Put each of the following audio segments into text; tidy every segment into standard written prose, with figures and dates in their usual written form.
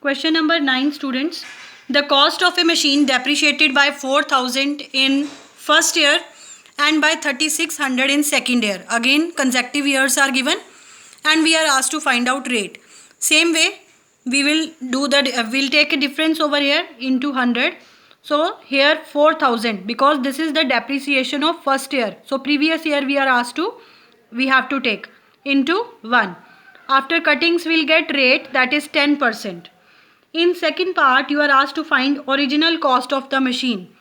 Question number 9, students. The cost of a machine depreciated by 4,000 in first year and by 3,600 in second year. Again, consecutive years are given and we are asked to find out rate. Same way, we'll take a difference over here into 100. So here 4,000, because this is the depreciation of first year. So previous year we have to take into 1. After cuttings, we'll get rate, that is 10%. In second part, you are asked to find original cost of the machine.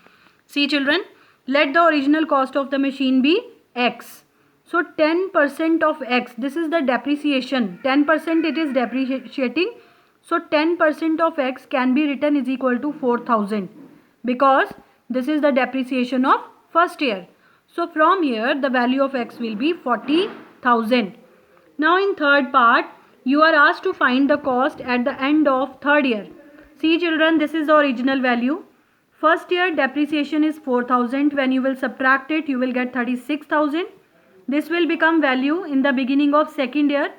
See children, let the original cost of the machine be X. So 10% of X, this is the depreciation. 10% it is depreciating. So 10% of X can be written is equal to 4,000, because this is the depreciation of first year. So from here the value of X will be 40,000. Now in third part, you are asked to find the cost at the end of third year. See children, this is the original value. First year depreciation is 4,000. When you will subtract it, you will get 36,000. This will become value in the beginning of second year.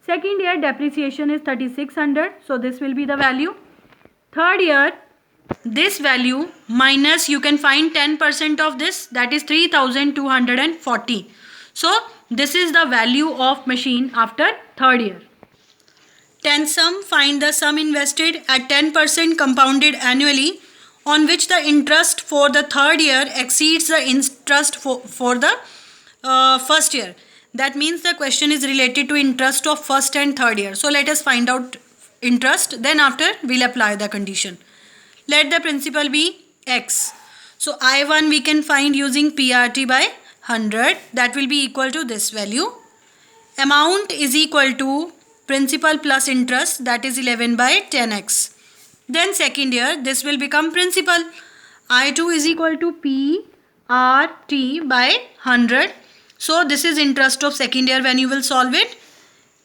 Second year depreciation is 3,600. So this will be the value. Third year, this value minus, you can find 10% of this, that is 3,240. So this is the value of machine after third year. 10 sum, find the sum invested at 10% compounded annually, on which the interest for the third year exceeds the interest for the first year. That means the question is related to interest of first and third year. So let us find out interest, then after we'll apply the condition. Let the principal be X. So I1 we can find using PRT by 100, that will be equal to this value. Amount is equal to principal plus interest, that is 11 by 10x. Then second year, this will become principal. I2 is equal to PRT by 100. So this is interest of second year when you will solve it.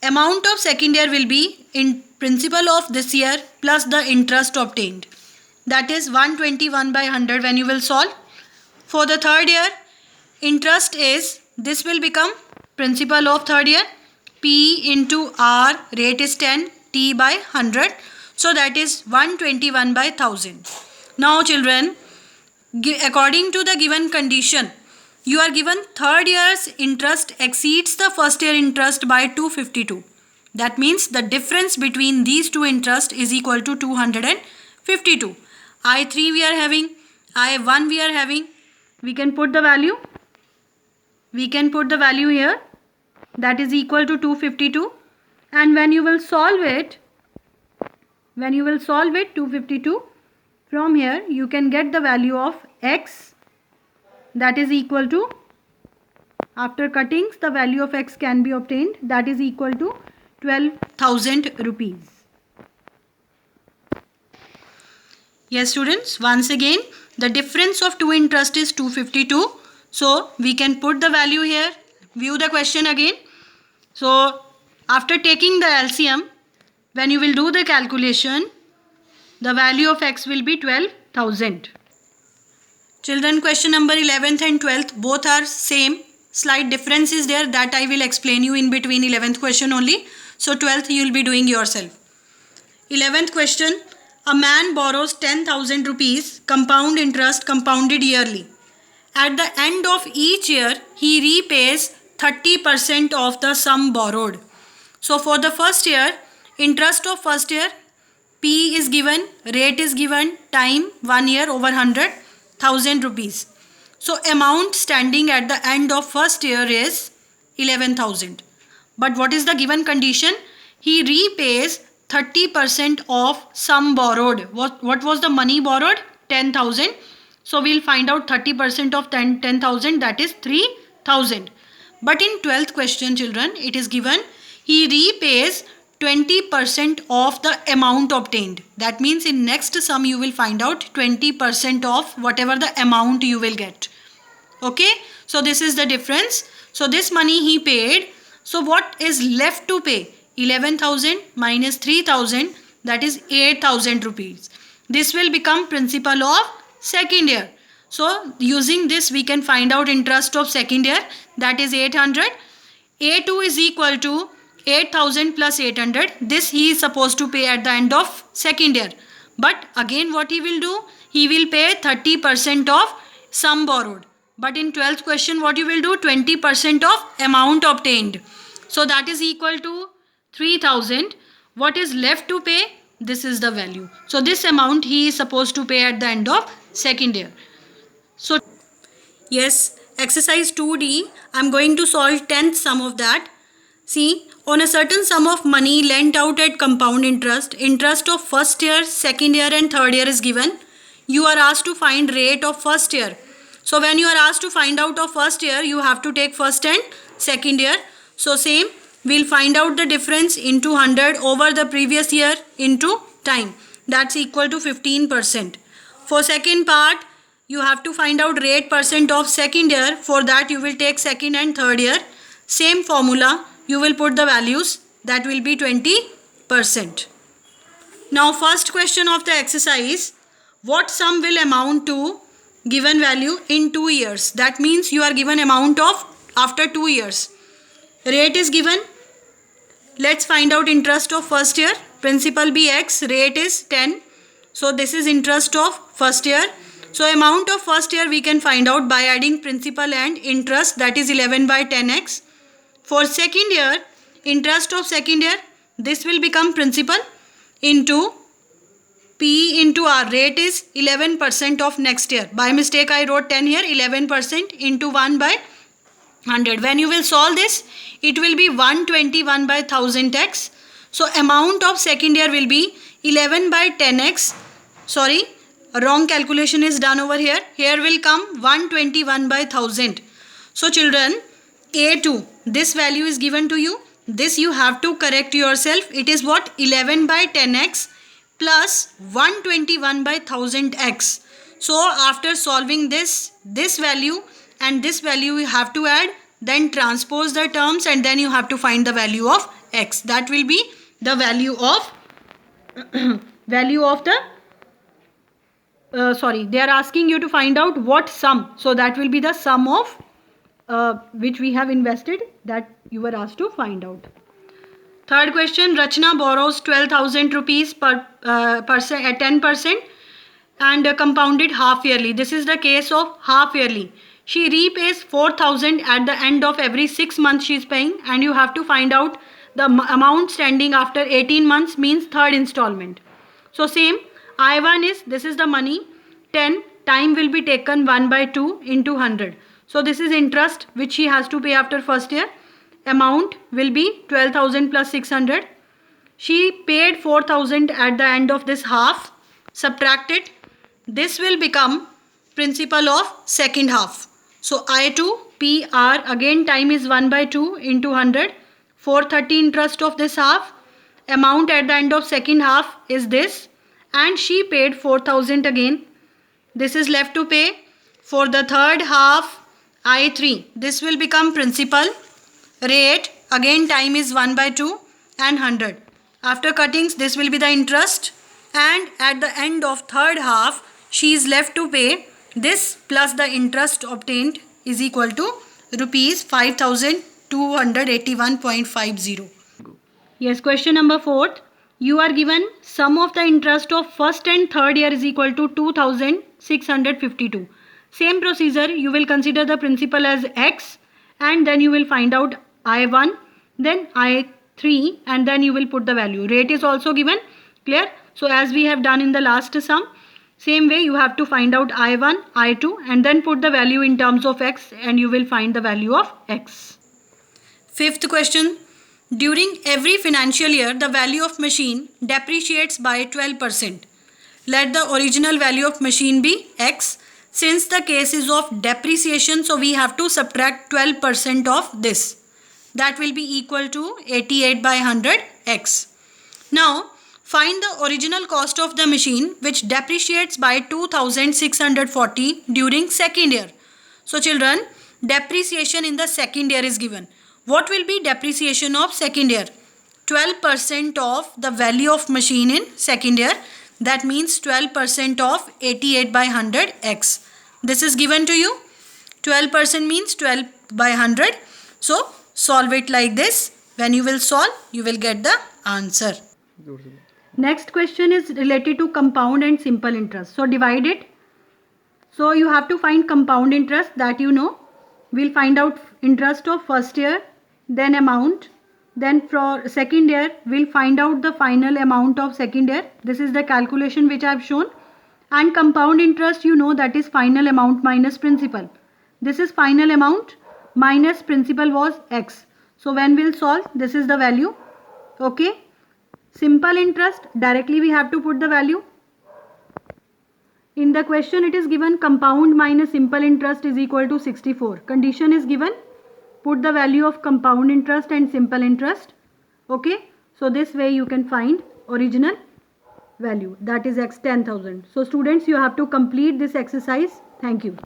Amount of second year will be in principal of this year plus the interest obtained. That is 121 by 100 when you will solve. For the third year, interest is, this will become principal of third year. P into R, rate is 10, T by 100. So that is 121 by 1000. Now children, according to the given condition, you are given third year's interest exceeds the first year interest by 252. That means the difference between these two interests is equal to 252. I3 we are having, I1 we are having. We can put the value. We can put the value here. That is equal to 252, and when you will solve it 252, from here you can get the value of X, that is equal to, after cuttings the value of X can be obtained, that is equal to 12,000 rupees. Yes students, once again the difference of two interest is 252. So we can put the value here. View the question again. So after taking the LCM, when you will do the calculation, the value of X will be 12,000. Children, question number 11th and 12th both are same. Slight difference is there, that I will explain you in between 11th question only. So 12th you will be doing yourself. 11th question, a man borrows 10,000 rupees, compound interest compounded yearly. At the end of each year, he repays 30% of the sum borrowed. So for the first year, interest of first year, P is given, rate is given, time 1 year over 100, 1000 rupees. So amount standing at the end of first year is 11,000. But what is the given condition? He repays 30% of sum borrowed. What was the money borrowed? 10,000. So we'll find out 30% of 10,000, that is 3,000. But in 12th question children, it is given he repays 20% of the amount obtained. That means in next sum you will find out 20% of whatever the amount you will get. Okay, so this is the difference. So this money he paid. So what is left to pay? 11,000 minus 3,000, that is 8,000 rupees. This will become principal of second year. So using this we can find out interest of second year, that is 800. A2 is equal to 8,000 plus 800. This he is supposed to pay at the end of second year. But again what he will do? He will pay 30% of sum borrowed. But in 12th question what you will do? 20% of amount obtained. So that is equal to 3,000. What is left to pay? This is the value. So this amount he is supposed to pay at the end of second year. So yes, exercise 2D, I am going to solve 10th sum of that. See, on a certain sum of money lent out at compound interest, interest of first year, second year and third year is given. You are asked to find rate of first year. So when you are asked to find out of first year, you have to take first and second year. So same, we'll find out the difference into 100 over the previous year into time. That's equal to 15%. For second part, you have to find out rate percent of second year. For that you will take second and third year. Same formula, you will put the values, that will be 20%. Now first question of the exercise, what sum will amount to given value in 2 years? That means you are given amount of after 2 years. Rate is given. Let's find out interest of first year. Principal be x, rate is 10. So this is interest of first year. So amount of first year we can find out by adding principal and interest, that is 11 by 10x. For second year, interest of second year, this will become principal into P into R. Rate is 11% of next year. By mistake I wrote 10 here. 11% into 1 by 100. When you will solve this, it will be 121 by 1000x. So amount of second year will be 11 by 10x. Sorry, wrong calculation is done over here. Here will come 121 by 1000. So children, A2, this value is given to you. This you have to correct yourself. It is what? 11 by 10x plus 121 by 1000x. So after solving this value and this value you have to add, then transpose the terms and then you have to find the value of x. That will be the value of they are asking you to find out what sum. So that will be the sum of which we have invested, that you were asked to find out. Third question, Rachna borrows 12,000 rupees per percent at 10% and compounded half yearly. This is the case of half yearly. She repays 4,000 at the end of every 6 months she is paying, and you have to find out the amount standing after 18 months, means third installment. So same, I1 is, this is the money, 10, time will be taken 1 by 2 into 100. So this is interest which she has to pay after first year. Amount will be 12,000 plus 600. She paid 4,000 at the end of this half. Subtract it. This will become principal of second half. So I2 PR, again time is 1 by 2 into 100. 430 interest of this half. Amount at the end of second half is this. And she paid 4,000 again. This is left to pay. For the third half, I3, this will become principal. Rate, again time is 1 by 2 and 100. After cuttings, this will be the interest. And at the end of third half, she is left to pay this plus the interest obtained is equal to rupees 5,281.50. Yes, question number 4. You are given sum of the interest of first and third year is equal to 2,652. Same procedure, you will consider the principal as x and then you will find out I1, then I3 and then you will put the value. Rate is also given, clear? So as we have done in the last sum, same way you have to find out I1, I2 and then put the value in terms of x and you will find the value of x. Fifth question. During every financial year, the value of machine depreciates by 12%. Let the original value of machine be x. Since the case is of depreciation, so we have to subtract 12% of this. That will be equal to 88 by 100 x. Now, find the original cost of the machine which depreciates by 2,640 during second year. So children, depreciation in the second year is given. What will be depreciation of second year? 12% of the value of machine in second year. That means 12% of 88 by 100 x. This is given to you. 12% means 12 by 100. So solve it like this. When you will solve, you will get the answer. Next question is related to compound and simple interest. So divide it. So you have to find compound interest, that you know. We'll find out interest of first year, then amount. Then for second year, we'll find out the final amount of second year. This is the calculation which I have shown. And compound interest, you know, that is final amount minus principal. This is final amount minus principal was x. So when we'll solve, this is the value. Okay. Simple interest, directly we have to put the value. In the question it is given compound minus simple interest is equal to 64. Condition is given. Put the value of compound interest and simple interest. Okay. So this way you can find original value, that is x 10,000. So students, you have to complete this exercise. Thank you.